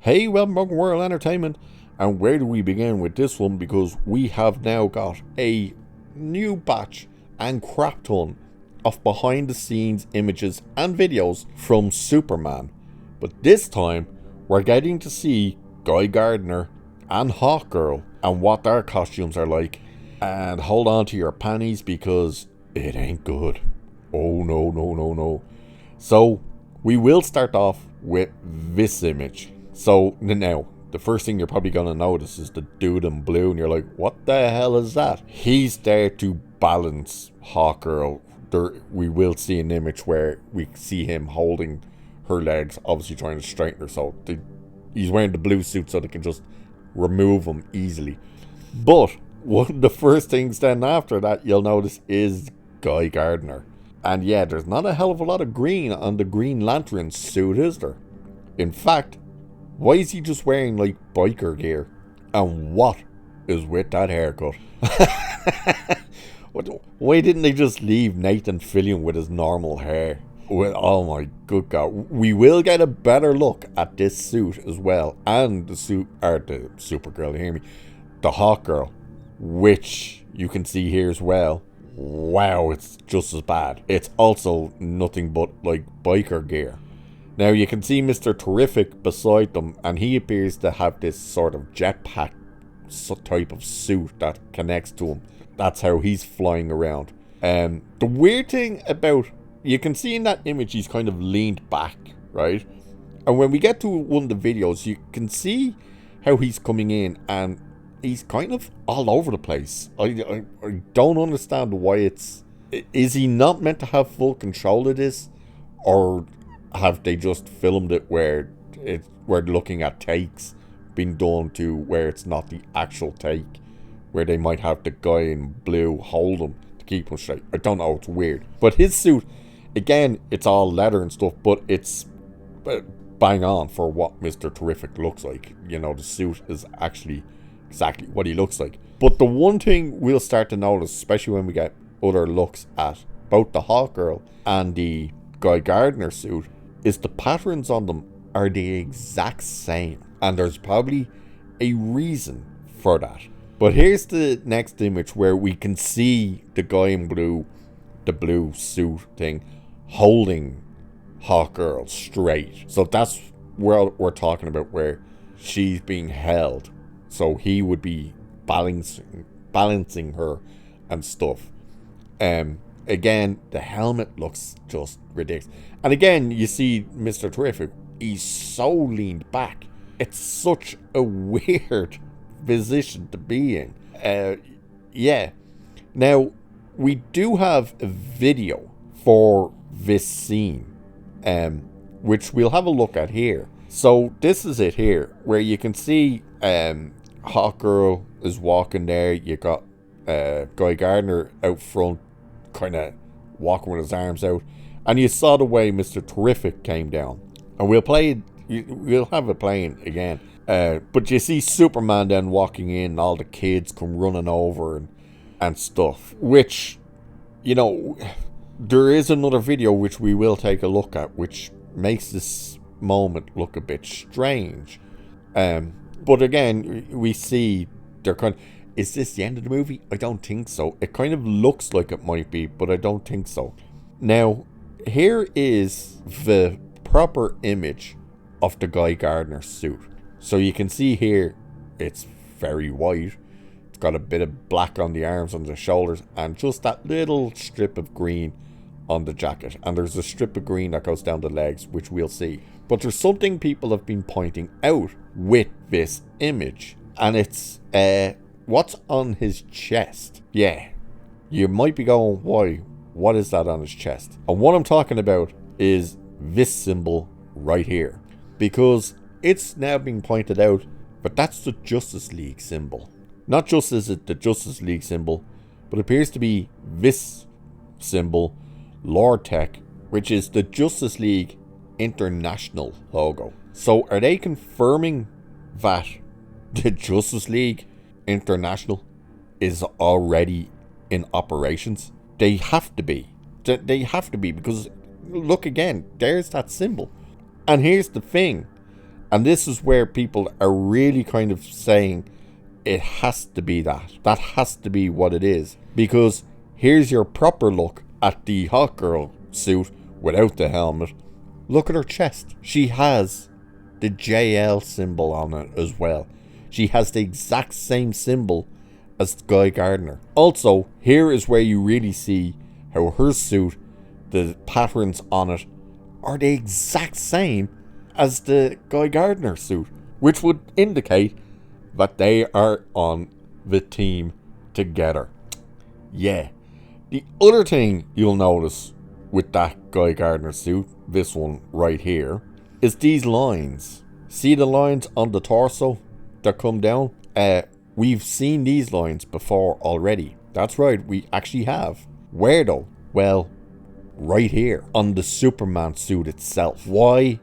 Hey, welcome back to World Entertainment. And where do we begin with this one? Because we have now got a new batch and crap ton of behind the scenes images and videos from Superman. But this time, we're getting to see Guy Gardner and Hawkgirl and what their costumes are like. And hold on to your panties because it ain't good. Oh no. So, we will start off with this image. So, now, the first thing you're probably going to notice is the dude in blue, and you're like, what the hell is that? He's there to balance Hawkgirl. We will see an image where we see him holding her legs, obviously trying to straighten her. So, he's wearing the blue suit so they can just remove him easily. But, one of the first things then after that you'll notice is Guy Gardner. And yeah, there's not a hell of a lot of green on the Green Lantern suit, is there? In fact, why is he just wearing like biker gear? And what is with that haircut? Why didn't they just leave Nathan Fillion with his normal hair? Well, oh my good God. We will get a better look at this suit as well. And the Supergirl, you hear me? The Hawkgirl, which you can see here as well. Wow, it's just as bad. It's also nothing but like biker gear. Now you can see Mr. Terrific beside them, and he appears to have this sort of jetpack type of suit that connects to him. That's how he's flying around. The weird thing about, you can see in that image he's kind of leaned back, right? And when we get to one of the videos, you can see how he's coming in and he's kind of all over the place. I don't understand why is he not meant to have full control of this? Or have they just filmed it where we're looking at takes being done to where it's not the actual take, where they might have the guy in blue hold him to keep him straight? I don't know, it's weird. But his suit, again, it's all leather and stuff, but it's bang on for what Mr. Terrific looks like. You know, the suit is actually exactly what he looks like. But the one thing we'll start to notice, especially when we get other looks at both the Hawkgirl and the Guy Gardner suit, is the patterns on them are the exact same. And there's probably a reason for that. But here's the next image where we can see the guy in blue, the blue suit thing, holding Hawkgirl straight. So that's where we're talking about, where she's being held. So he would be balancing her and stuff. Again, the helmet looks just ridiculous. And again, you see Mr. Terrific, he's so leaned back. It's such a weird position to be in. Yeah. Now, we do have a video for this scene, which we'll have a look at here. So this is it here, where you can see Hawkgirl is walking there. You got Guy Gardner out front, kind of walking with his arms out, and you saw the way Mr. Terrific came down. And we'll have it playing again. But you see Superman then walking in, and all the kids come running over and stuff. Which, you know, there is another video which we will take a look at, which makes this moment look a bit strange. But again, we see they're kind of, is this the end of the movie? I don't think so. It kind of looks like it might be, but I don't think so. Now, here is the proper image of the Guy Gardner suit. So you can see here, it's very white. It's got a bit of black on the arms and the shoulders, and just that little strip of green on the jacket. And there's a strip of green that goes down the legs, which we'll see. But there's something people have been pointing out with this image, and it's what's on his chest. Yeah, you might be going, why? What is that on his chest? And what I'm talking about is this symbol right here, because it's now being pointed out, but that's the Justice League symbol. Not just is it the Justice League symbol, but it appears to be this symbol, Lord Tech, which is the Justice League International logo. So are they confirming that the Justice League International is already in operations? They have to be. They have to be, because look again, there's that symbol. And here's the thing, And this is where people are really kind of saying it has to be that. That has to be what it is. Because here's your proper look at the Hawkgirl suit without the helmet. Look at her chest. She has the JL symbol on it as well. She has the exact same symbol as Guy Gardner. Also, here is where you really see how her suit, the patterns on it, are the exact same as the Guy Gardner suit, which would indicate that they are on the team together. Yeah. The other thing you'll notice with that Guy Gardner suit, this one right here, is these lines. See the lines on the torso that come down? We've seen these lines before already. That's right, we actually have. Where though? Well, right here on the Superman suit itself. Why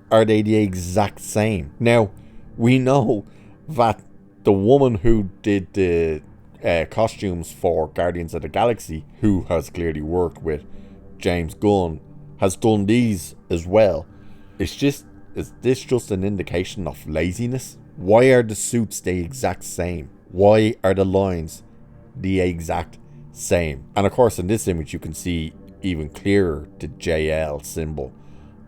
are they the exact same? Now, we know that the woman who did the costumes for Guardians of the Galaxy, who has clearly worked with James Gunn, has done these as well. Is this just an indication of laziness? Why are the suits the exact same? Why are the lines the exact same? And of course, in this image, you can see even clearer the JL symbol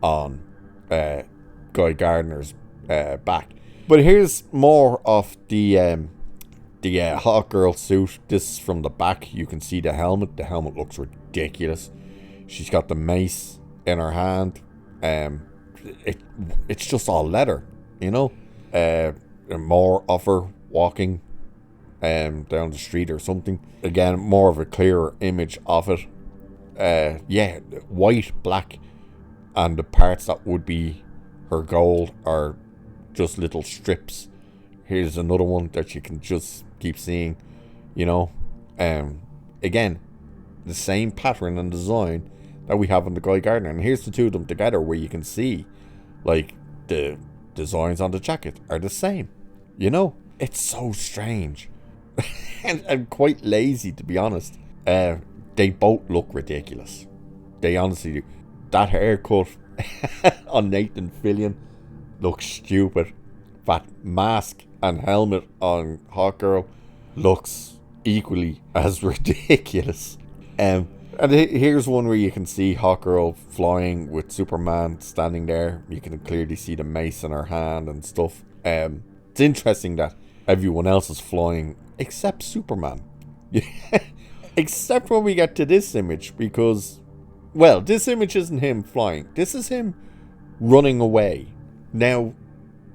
on Guy Gardner's back. But here's more of the Hawkgirl suit. This is from the back. You can see the helmet. The helmet looks ridiculous. She's got the mace in her hand. It's just all leather, you know. More of her walking down the street or something. Again, more of a clearer image of it. Yeah, white, black, and the parts that would be her gold are just little strips. Here's another one that you can just keep seeing, you know. Again, the same pattern and design that we have on the Guy Gardner. And here's the two of them together where you can see, like, the designs on the jacket are the same. You know, it's so strange. and quite lazy, to be honest. They both look ridiculous. They honestly do. That haircut on Nathan Fillion looks stupid. That mask and helmet on Hawkgirl looks equally as ridiculous. And here's one where you can see Hawkgirl flying with Superman standing there. You can clearly see the mace in her hand and stuff. It's interesting that everyone else is flying except Superman. Except when we get to this image, because, well, this image isn't him flying. This is him running away. Now,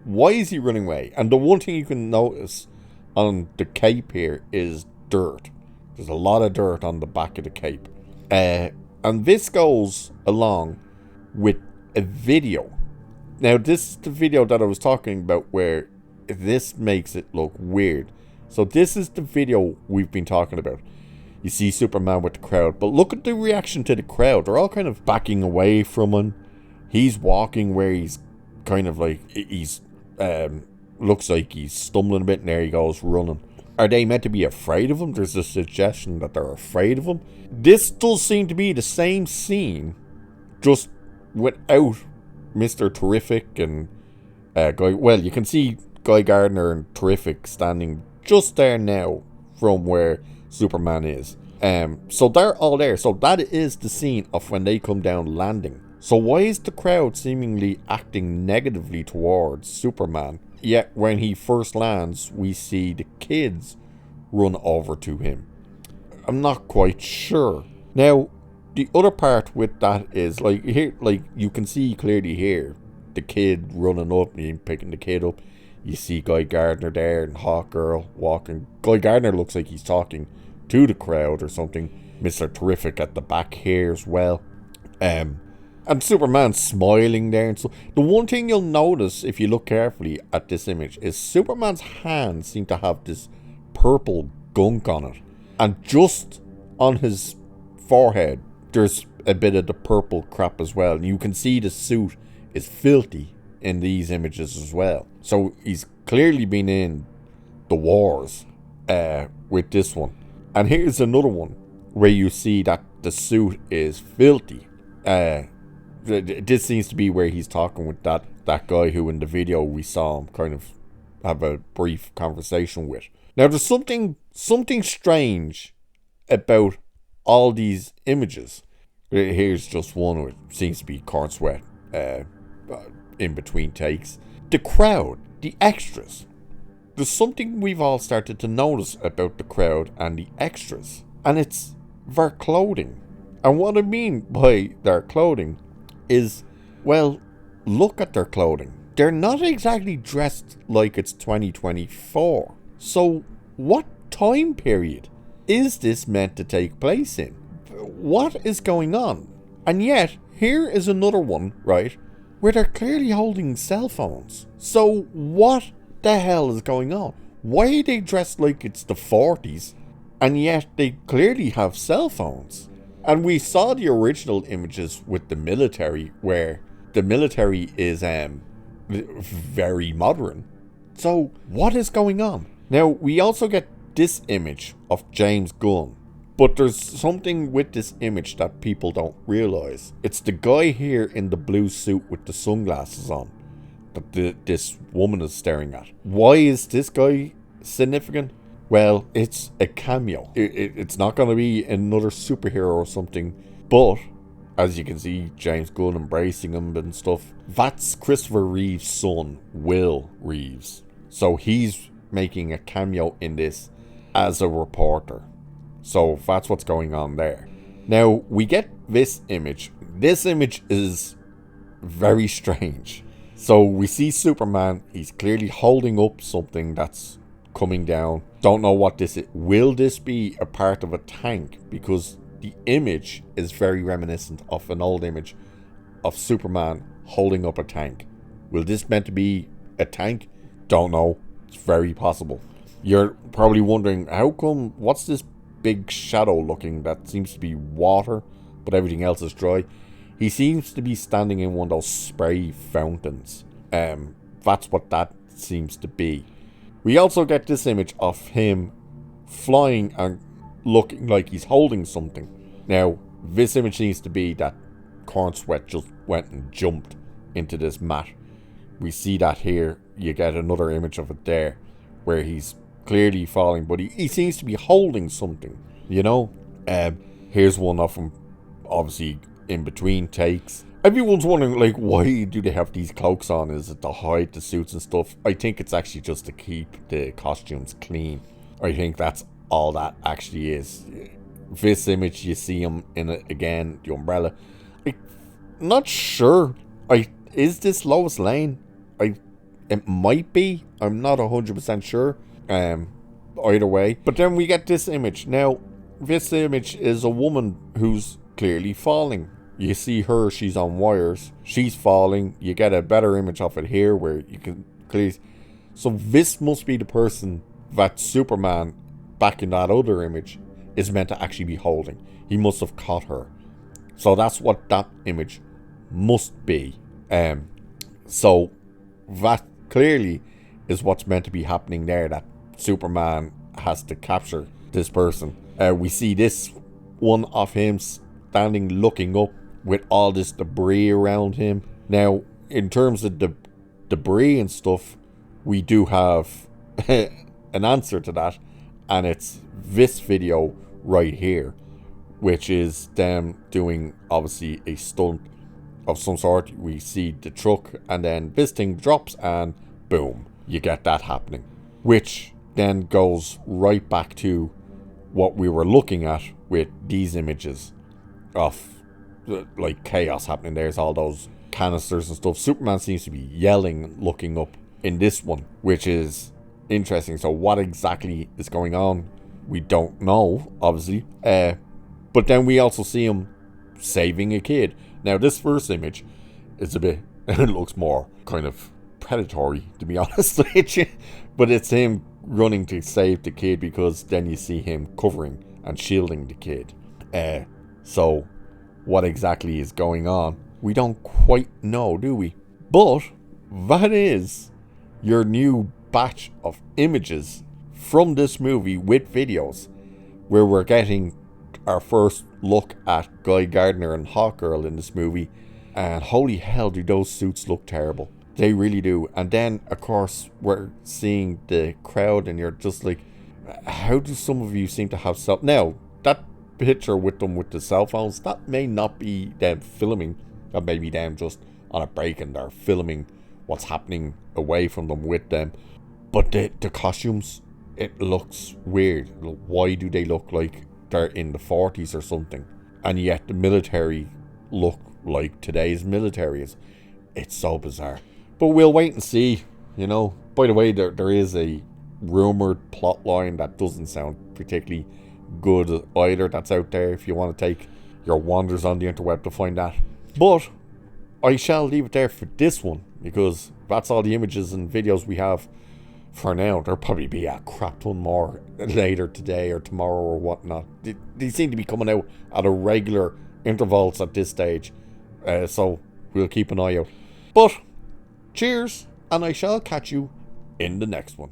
why is he running away? And the one thing you can notice on the cape here is dirt. There's a lot of dirt on the back of the cape. And this goes along with a video. Now, this is the video that I was talking about where this makes it look weird. So this is the video we've been talking about. You see Superman with the crowd, but look at the reaction to the crowd. They're all kind of backing away from him. He's walking where he's kind of like, he's looks like he's stumbling a bit, and there he goes running. Are they meant to be afraid of him? There's a suggestion that they're afraid of him. This does seem to be the same scene, just without Mr. Terrific and Guy. Well, you can see Guy Gardner and Terrific standing just there now from where Superman is. So they're all there. So that is the scene of when they come down landing. So why is the crowd seemingly acting negatively towards Superman? Yet when he first lands, we see the kids run over to him. I'm not quite sure. Now, the other part with that is, like, here, like, you can see clearly here the kid running up and picking the kid up. You see Guy Gardner there and Hawkgirl walking. Guy Gardner looks like he's talking to the crowd or something. Mr. Terrific at the back here as well. And Superman's smiling there. And so the one thing you'll notice if you look carefully at this image is Superman's hands seem to have this purple gunk on it. And just on his forehead, there's a bit of the purple crap as well. And you can see the suit is filthy in these images as well. So he's clearly been in the wars with this one. And here's another one where you see that the suit is filthy. This seems to be where he's talking with that that guy who in the video we saw him kind of have a brief conversation with. Now there's something strange about all these images. Here's just one which seems to be corn sweat in between takes. The crowd, the extras. There's something we've all started to notice about the crowd and the extras. And it's their clothing. And what I mean by their clothing is, well, look at their clothing. They're not exactly dressed like it's 2024. So what time period is this meant to take place in? What is going on? And yet, here is another one, right, where they're clearly holding cell phones. So what the hell is going on? Why are they dressed like it's the 40s, and yet they clearly have cell phones? And we saw the original images with the military, where the military is very modern. So what is going on? Now, we also get this image of James Gunn. But there's something with this image that people don't realise. It's the guy here in the blue suit with the sunglasses on that this woman is staring at. Why is this guy significant? Well, it's a cameo. It's not going to be another superhero or something. But, as you can see, James Gunn embracing him and stuff. That's Christopher Reeve's son, Will Reeves. So he's making a cameo in this as a reporter. So that's what's going on there. Now, we get this image. This image is very strange. So we see Superman. He's clearly holding up something that's coming down. Don't know what this is. Will this be a part of a tank? Because the image is very reminiscent of an old image of Superman holding up a tank. Will this meant to be a tank? Don't know. It's very possible. You're probably wondering, how come, what's this big shadow looking that seems to be water, but everything else is dry? He seems to be standing in one of those spray fountains. That's what that seems to be. We also get this image of him flying and looking like he's holding something. Now, this image seems to be that Corn Sweat just went and jumped into this mat. We see that here. You get another image of it there, where he's clearly falling, but he seems to be holding something, you know. Here's one of them, obviously in between takes. Everyone's wondering, like, why do they have these cloaks on? Is it to hide the suits and stuff? I think it's actually just to keep the costumes clean. I think that's all that actually is. This image, you see him in it again, the umbrella. I'm not sure. Is this Lois Lane? It might be. I'm not 100% sure. Either way. But then we get this image. Now, this image is a woman who's clearly falling. You see her, she's on wires. She's falling. You get a better image of it here where you can clearly... So this must be the person that Superman, back in that other image, is meant to actually be holding. He must have caught her. So that's what that image must be. So that clearly is what's meant to be happening there, that Superman has to capture this person. We see this one of him standing looking up with all this debris around him. Now, in terms of the debris and stuff, we do have an answer to that, and it's this video right here, which is them doing obviously a stunt of some sort. We see the truck and then this thing drops and boom, you get that happening, which then goes right back to what we were looking at with these images of like chaos happening. There's all those canisters and stuff. Superman seems to be yelling, looking up in this one, which is interesting. So what exactly is going on, we don't know, obviously. But then we also see him saving a kid. Now, this first image is a bit, it looks more kind of predatory, to be honest with you. But it's him running to save the kid, because then you see him covering and shielding the kid. So what exactly is going on, we don't quite know, do we? But that is your new batch of images from this movie with videos, where we're getting our first look at Guy Gardner and Hawkgirl in this movie. And holy hell, do those suits look terrible. They really do. And then, of course, we're seeing the crowd, and you're just like, how do some of you seem to have self? Now, that picture with them with the cell phones, that may not be them filming. That may be them just on a break and they're filming what's happening away from them with them. But the costumes, it looks weird. Why do they look like they're in the 40s or something? And yet the military look like today's military is. It's so bizarre. But we'll wait and see, you know. By the way, there is a rumoured plot line that doesn't sound particularly good either that's out there if you want to take your wanders on the interweb to find that. But I shall leave it there for this one, because that's all the images and videos we have for now. There'll probably be a crap ton more later today or tomorrow or whatnot. They seem to be coming out at a regular intervals at this stage. So we'll keep an eye out. But cheers, and I shall catch you in the next one.